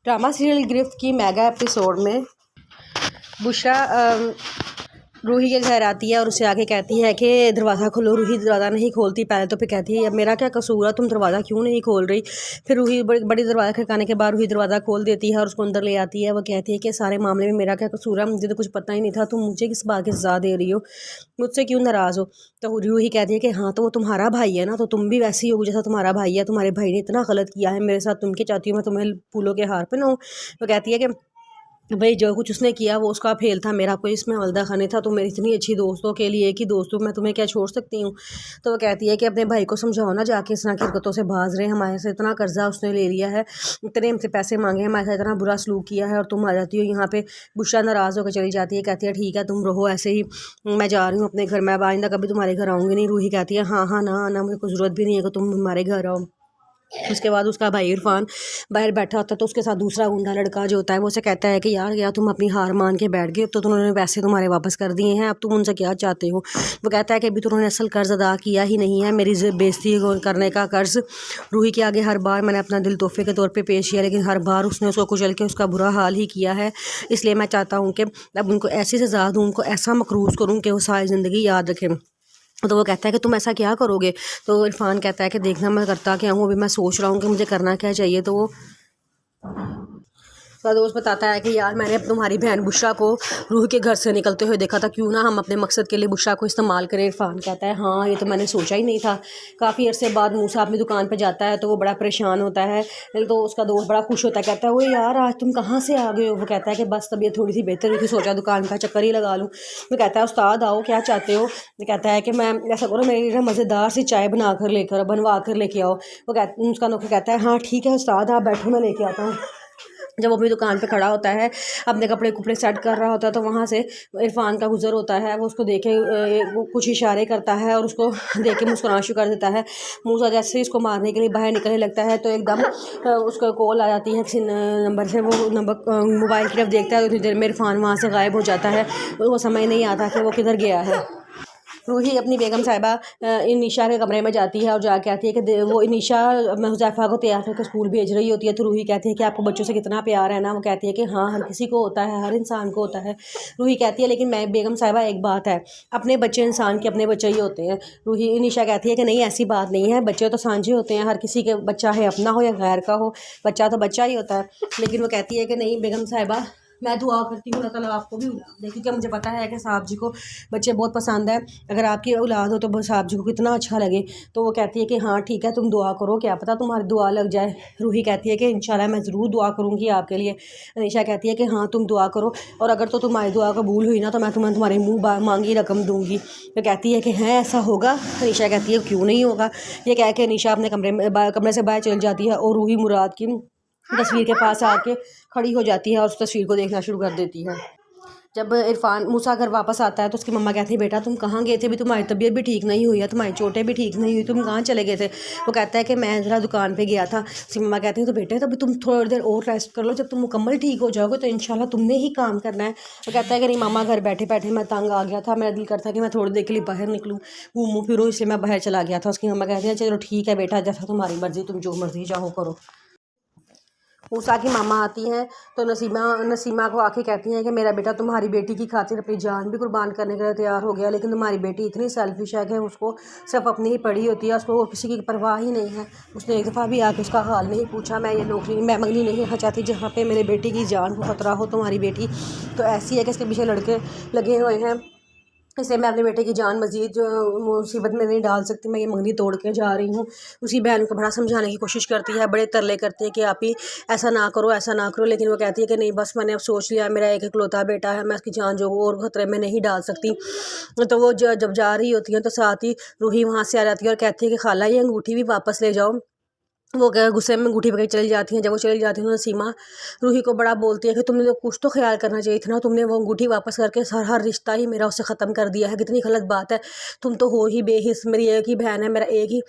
Drama serial गिरफ्त की mega episode में बुशरा रूही के घर आती है और उससे आके कहती है कि दरवाज़ा खोलो। रूही दरवाज़ा नहीं खोलती पहले तो, फिर कहती है अब मेरा क्या कसूर है, तुम दरवाज़ा क्यों नहीं खोल रही। फिर रूही बड़ी दरवाज़ा खड़काने के बाद रूही दरवाज़ा खोल देती है और उसको अंदर ले आती है। वो कहती है कि सारे मामले में मेरा क्या कसूर है, मुझे तो कुछ पता ही नहीं था, तुम मुझे किस बात की सज़ा दे रही हो, मुझसे क्यों नाराज़ हो। तो रूही कहती है कि हाँ तो वो तुम्हारा भाई है ना, तो तुम भी वैसी हो जैसा तुम्हारा भाई है, तुम्हारे भाई ने इतना गलत किया है मेरे साथ, तुम क्या चाहती हो मैं तुम्हें फूलों के हार पहनाऊँ। वो कहती है कि भाई जो कुछ उसने किया वो उसका फेल था, मेरा कोई इसमें हवलदा खाने था, तो मेरी इतनी अच्छी दोस्तों के लिए एक ही दोस्त हूँ, मैं तुम्हें क्या छोड़ सकती हूँ। तो वो कहती है कि अपने भाई को समझाओ ना जाके, इस तरह की हरकतों से बाज रहे हैं, हमारे से इतना कर्जा उसने ले लिया है, इतने हमसे पैसे मांगे हैं, हमारे साथ इतना बुरा सलूक किया है और तुम आ जाती हो यहाँ पे। बुशरा नाराज़ होकर चली जाती है, कहती है ठीक है तुम रहो ऐसे ही, मैं जा रही हूँ अपने घर, मैं आइंदा कभी तुम्हारे घर आऊँगी नहीं। रूही कहती है हाँ हाँ ना ना, मुझे कोई ज़रूरत भी नहीं है कि तुम हमारे घर आओ। उसके बाद उसका भाई इरफान बाहर बैठा होता है, तो उसके साथ दूसरा गुंडा लड़का जो होता है वो उसे कहता है कि यार तुम अपनी हार मान के बैठ गए, अब तो उन्होंने पैसे तुम्हारे वापस कर दिए हैं, अब तुम उनसे क्या चाहते हो। वो कहता है कि अभी तो उन्होंने असल कर्ज अदा किया ही नहीं है, मेरी बेइज्जती करने का कर्ज। रूही के आगे हर बार मैंने अपना दिल तोहफे के तौर पर पेश किया, लेकिन हर बार उसने उसको कुचल के उसका बुरा हाल ही किया है, इसलिए मैं चाहता हूँ कि अब उनको ऐसी सज़ा दूँ, उनको ऐसा मकरूज़ करूँ कि वो सारी ज़िंदगी याद रखें। तो वो कहता है कि तुम ऐसा क्या करोगे। तो इरफान कहता है कि देखना मैं करता क्या हूँ, अभी मैं सोच रहा हूँ कि मुझे करना क्या चाहिए। तो वो उसका दोस्त बताता है कि यार मैंने तुम्हारी बहन बुशरा को रूह के घर से निकलते हुए देखा था, क्यों ना हम अपने मकसद के लिए बुशरा को इस्तेमाल करें। इरफान कहता है हाँ ये तो मैंने सोचा ही नहीं था। काफ़ी अरसे बाद मूसा अपनी दुकान पर जाता है तो वो बड़ा परेशान होता है, तो उसका दोस्त बड़ा खुश होता है, कहता है वो यार आज तुम कहाँ से आ गए हो। वो कहता है कि बस तबीयत थोड़ी सी बेहतर हुई थी, सोचा दुकान का चक्कर ही लगा लूँ। वो कहता है उस्ताद आओ क्या चाहते हो। वो कहता है कि मैं ऐसा करो मेरे लिए मज़ेदार सी चाय बनवा कर लेके आओ। उसका नौकर कहता है हाँ ठीक है उस्ताद आप बैठो मैं लेके आता हूँ। जब वो अपनी दुकान पे खड़ा होता है अपने कपड़े सेट कर रहा होता है, तो वहाँ से इरफान का गुजर होता है, वो उसको देखे वो कुछ इशारे करता है और उसको देख के मुस्कुराना शुरू कर देता है। मूसा जैसे ही उसको मारने के लिए बाहर निकलने लगता है तो एकदम उसको कॉल आ जाती है किसी नंबर से। वो नंबर मोबाइल की तरफ देखता है तो उतनी देर में इरफान वहाँ से गायब हो जाता है, उसको समझ नहीं आता कि वो किधर गया है। रूही अपनी बेगम साहिबा इनिशा के कमरे में जाती है और जाके आती है कि वो इनिशा हुज़ैफ़ा को तैयार करके स्कूल भेज रही होती है। तो रूही कहती है कि आपको बच्चों से कितना प्यार है ना। वो कहती है कि हाँ हर किसी को होता है, हर इंसान को होता है। रूही कहती है लेकिन मैं बेगम साहिबा एक बात है, अपने बच्चे इंसान के अपने बच्चे ही होते हैं। रूही इनिशा कहती है कि नहीं ऐसी बात नहीं है, बच्चे तो सांझे होते हैं, हर किसी के बच्चा है अपना हो या गैर का हो, बच्चा तो बच्चा ही होता है। लेकिन वो कहती है कि नहीं बेगम साहिबा मैं दुआ करती हूँ अल्लाह ताला आपको भी औलाद दे, क्योंकि मुझे पता है कि साहब जी को बच्चे बहुत पसंद है, अगर आपकी औलाद हो तो साहब जी को कितना अच्छा लगे। तो वो कहती है कि हाँ ठीक है तुम दुआ करो, क्या पता तुम्हारी दुआ लग जाए। रूही कहती है कि इंशाल्लाह मैं ज़रूर दुआ करूँगी आपके लिए। अनीशा कहती है कि हाँ तुम दुआ करो और अगर तो तुम्हारी दुआ कबूल हुई ना तो मैं तुम्हारे मुँह मांगी रकम दूँगी। तो कहती है कि हैं ऐसा होगा। अनीशा कहती है क्यों नहीं होगा। ये कह के अनीशा अपने कमरे से बाहर चल जाती है और रूही मुराद की तस्वीर के पास आके खड़ी हो जाती है और उस तस्वीर को देखना शुरू कर देती है। जब इरफान मूसा घर वापस आता है तो उसकी मम्मा कहती है बेटा तुम कहाँ गए थे, भी तुम्हारी तबीयत भी ठीक नहीं हुई है, तुम्हारी चोटें भी ठीक नहीं हुई, तुम कहाँ चले गए थे। वो कहता है कि मैं ज़रा दुकान पे गया था। उसकी मम्मा कहती है तो बेटे तभी तुम थोड़ी देर और रेस्ट कर लो, जब तुम मुकम्मल ठीक हो जाओगे तो इंशाल्लाह तुमने ही काम करना है। वो कहता है कि नहीं मामा घर बैठे बैठे मैं तंग आ गया था, मेरा दिल करता कि मैं थोड़ी देर के लिए बाहर निकलूँ घूमूँ फिरूँ, इसलिए मैं बाहर चला गया था। उसकी मम्मा कहती है चलो ठीक है बेटा जैसा तुम्हारी मर्ज़ी, तुम जो मर्ज़ी चाहो करो। मूसा की मामा आती हैं तो नसीमा को आके कहती हैं कि मेरा बेटा तुम्हारी बेटी की खातिर अपनी जान भी कुर्बान करने के लिए तैयार हो गया, लेकिन तुम्हारी बेटी इतनी सेल्फिश है कि उसको सिर्फ अपनी ही पड़ी होती है, उसको किसी की परवाह ही नहीं है। उसने एक दफ़ा भी आके उसका हाल नहीं पूछा। मैं ये नौकरी मैं मंगनी नहीं चाहती जहाँ पे मेरे बेटी की जान को ख़तरा हो। तुम्हारी बेटी तो ऐसी है कि इसके पीछे लड़के लगे हुए हैं, इसलिए मैं अपने बेटे की जान मज़ीद जो मुसीबत में नहीं डाल सकती, मैं ये मंगनी तोड़ के जा रही हूँ। उसी बहन को बड़ा समझाने की कोशिश करती है, बड़े तरले करती है कि आप ही ऐसा ना करो ऐसा ना करो, लेकिन वो कहती है कि नहीं बस मैंने अब सोच लिया, मेरा एक इकलौता बेटा है, मैं उसकी जान जो और ख़तरे में नहीं डाल सकती। तो वो जब जा रही होती है तो साथ ही रूही वहाँ से आ जाती है और कहती है कि खाला ये अंगूठी भी वापस ले जाओ। वो क्या गुस्से में अंगूठी पकड़ चली जाती हैं। जब वो चली जाती हैं तो नसीमा रूही को बड़ा बोलती है कि तुमने तो कुछ तो ख्याल करना चाहिए था ना, तुमने वो अंगूठी वापस करके हर रिश्ता ही मेरा उससे ख़त्म कर दिया है, कितनी गलत बात है। तुम तो हो ही बेहिस, मेरी एक ही बहन है, मेरा एक ही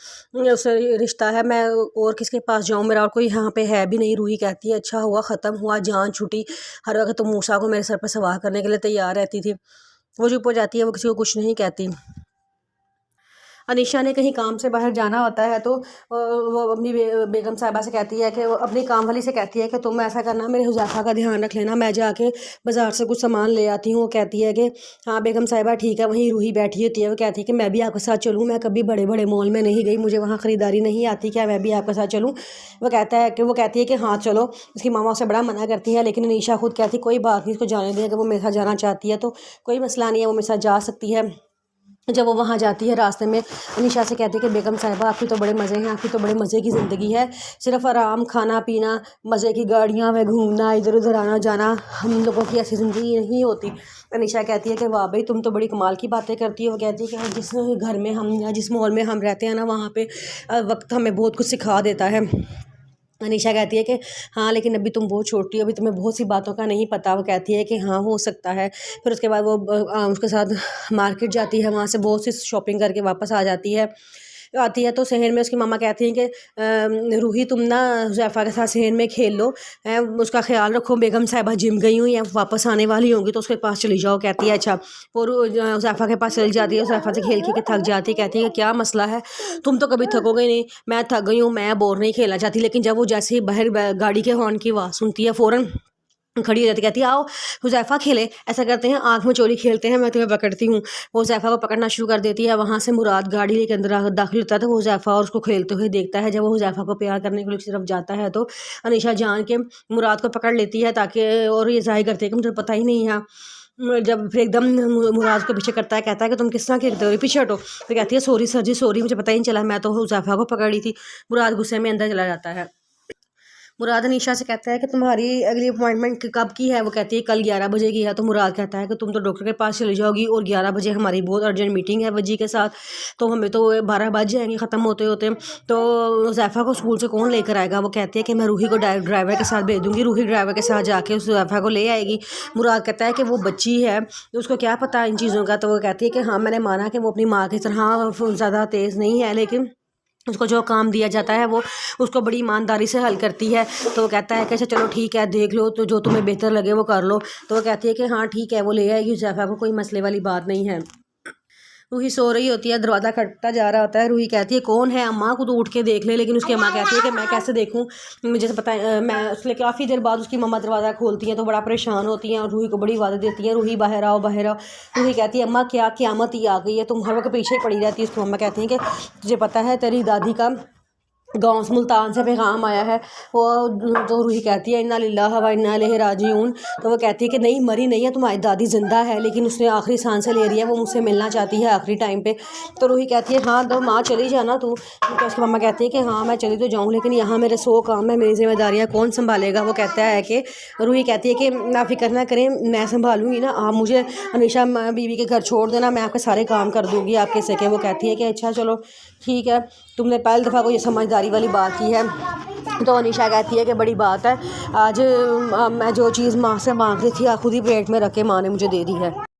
उससे रिश्ता है, मैं और किसके पास जाऊँ, मेरा और कोई यहाँ पे है भी नहीं। रूही कहती है अच्छा हुआ ख़त्म हुआ, जान छुटी, हर वक्त तुम मूसा को मेरे सर पर सवार करने के लिए तैयार रहती थी। वो चुप हो जाती है, वो किसी को कुछ नहीं कहती। अनीशा ने कहीं काम से बाहर जाना होता है तो वो अपनी बेगम साहिबा से कहती है कि वो अपनी काम वाली से कहती है कि तुम ऐसा करना, मेरे हुज़ैफ़ा का ध्यान रख लेना, मैं जाके बाज़ार से कुछ सामान ले आती हूँ। वो कहती है कि हाँ बेगम साहिबा ठीक है। वहीं रूही बैठी होती है, वो कहती है कि मैं भी आपके साथ चलूँ, मैं कभी बड़े बड़े मॉल में नहीं गई, मुझे वहाँ ख़रीदारी नहीं आती, क्या मैं भी आपके साथ चलूँ। वो कहती है कि हाँ चलो। उसकी मामा उसे बड़ा मना करती है, लेकिन अनीशा खुद कहती है कोई बात नहीं, इसको जाने दें, अगर वो मेरे साथ जाना चाहती है तो कोई मसला नहीं है, वो मेरे साथ जा सकती है। जब वो वहाँ जाती है रास्ते में अनीशा से कहती है कि बेगम साहिबा आपकी तो बड़े मज़े हैं, आपकी तो बड़े मज़े की ज़िंदगी है, सिर्फ आराम, खाना पीना, मज़े की गाड़ियाँ में घूमना, इधर उधर आना जाना, हम लोगों की ऐसी ज़िंदगी नहीं होती। अनीशा कहती है कि वाह भाई तुम तो बड़ी कमाल की बातें करती हो। वो कहती है कि जिस घर में हम या जिस माहौल में हम रहते हैं ना, वहाँ पे वक्त हमें बहुत कुछ सिखा देता है। अनीशा कहती है कि हाँ लेकिन अभी तुम बहुत छोटी हो, अभी तुम्हें बहुत सी बातों का नहीं पता। वो कहती है कि हाँ हो सकता है। फिर उसके बाद वो उसके साथ मार्केट जाती है, वहाँ से बहुत सी शॉपिंग करके वापस आती है तो शहर में उसकी मामा कहती हैं कि रूही तुम ना हुज़ैफ़ा के साथ शहर में खेल लो, उसका ख्याल रखो, बेगम साहिबा जिम गई हुई हैं, वापस आने वाली होंगी तो उसके पास चली जाओ। कहती है अच्छा। और हुज़ैफ़ा के पास चली जाती है, हुज़ैफ़ा से खेल के थक जाती है, कहती है कि क्या मसला है, तुम तो कभी थकोगे नहीं, मैं थक गई हूँ, मैं बोर नहीं खेलना चाहती। लेकिन जब वो जैसे ही बाहर गाड़ी के हॉर्न की आवाज़ सुनती है फ़ौरन खड़ी हो जाती, कहती है आओ हुज़ैफ़ा खेले, ऐसा करते हैं आँख में चोरी खेलते हैं, मैं तुम्हें पकड़ती हूँ। वो हुज़ैफ़ा को पकड़ना शुरू कर देती है। वहाँ से मुराद गाड़ी लेके अंदर दाखिल होता है तो वो हुज़ैफ़ा और उसको खेलते हुए देखता है। जब वो हुज़ैफ़ा को प्यार करने के लिए उसकी तरफ जाता है तो अनीशा जान के मुराद को पकड़ लेती है ताकि, और ये ज़ाहिर करती है कि मुझे पता ही नहीं है। जब फिर एकदम मुराद को पीछे करता है, कहता है कि तुम किस तरह खेलते हो, पीछे हटो। तो कहती है सॉरी सर जी सॉरी, मुझे पता ही नहीं चला, मैं तो हुज़ैफ़ा को पकड़ ली थी। मुराद गुस्से में अंदर चला जाता है। मुराद अनीशा से कहता है कि तुम्हारी अगली अपॉइंटमेंट कब की है। वो कहती है कल 11 बजे की है। तो मुराद कहता है कि तुम तो डॉक्टर के पास चली जाओगी और 11 बजे हमारी बहुत अर्जेंट मीटिंग है वजी के साथ, तो हमें तो 12 बज जाएंगे ख़त्म होते होते। तो हुज़ैफ़ा को स्कूल से कौन लेकर आएगा। वो कहती है कि मैं रूही को ड्राइवर के साथ भेज दूँगी, रूही ड्राइवर के साथ जाके उस हुज़ैफ़ा को ले आएगी। मुराद कहता है कि वो बच्ची है तो उसको क्या पता इन चीज़ों का। तो वो कहती है कि हाँ मैंने माना कि वो अपनी माँ की तरह ज़्यादा तेज़ नहीं है, लेकिन उसको जो काम दिया जाता है वो उसको बड़ी ईमानदारी से हल करती है। तो वो कहता है कि अच्छा चलो ठीक है देख लो, तो जो तुम्हें बेहतर लगे वो कर लो। तो वो कहती है कि हाँ ठीक है, वो ले आएगी हुज़ैफ़ा को, कोई मसले वाली बात नहीं है। रूही सो रही होती है, दरवाज़ा खटखटा जा रहा होता है। रूही कहती है कौन है, अम्मा को तो उठ के देख ले। लेकिन उसकी अम्मा कहती है कि मैं कैसे देखूं, मुझे तो पता है। मैं उसके काफ़ी देर बाद उसकी मम्मा दरवाज़ा खोलती हैं तो बड़ा परेशान होती हैं और रूही को बड़ी आवाज़ देती हैं रूही बाहर आओ बाहर आओ। रूही कहती है अम्मा क्या क़यामत ही आ गई है, तुम हर वक्त पीछे ही पड़ी रहती है। उसकी मम्मा कहती हैं कि तुझे पता है तेरी दादी का गाँव से मुल्तान से पैगाम आया है। वो तो रूही कहती है इन्ना लिल्लाहि व इन्ना इलैहि राजिऊन। तो वो कहती है कि नहीं मरी नहीं है, तुम्हारी दादी ज़िंदा है, लेकिन उसने आखिरी सांसें ले रही है, वो मुझसे मिलना चाहती है आखिरी टाइम पे। तो रूही कहती है हाँ तो माँ चली जाना तू। तो उसकी मम्मा कहती है कि हाँ मैं चली तो जाऊँ, लेकिन यहाँ मेरे 100 काम है, मेरी जिम्मेदारियाँ कौन संभालेगा। वो कहता है कि रूही कहती है कि ना फिक्र ना करें, मैं संभालूंगी ना, आप मुझे हमेशा बीवी के घर छोड़ देना, मैं आपके सारे काम कर दूँगी आपके सके। वो कहती है कि अच्छा चलो ठीक है, तुमने पहली दफ़ा को ये समझदारी वाली बात की है। तो अनीशा कहती है कि बड़ी बात है, आज मैं जो चीज़ माँ से मांग रही थी खुद ही पेट में रख के माँ ने मुझे दे दी है।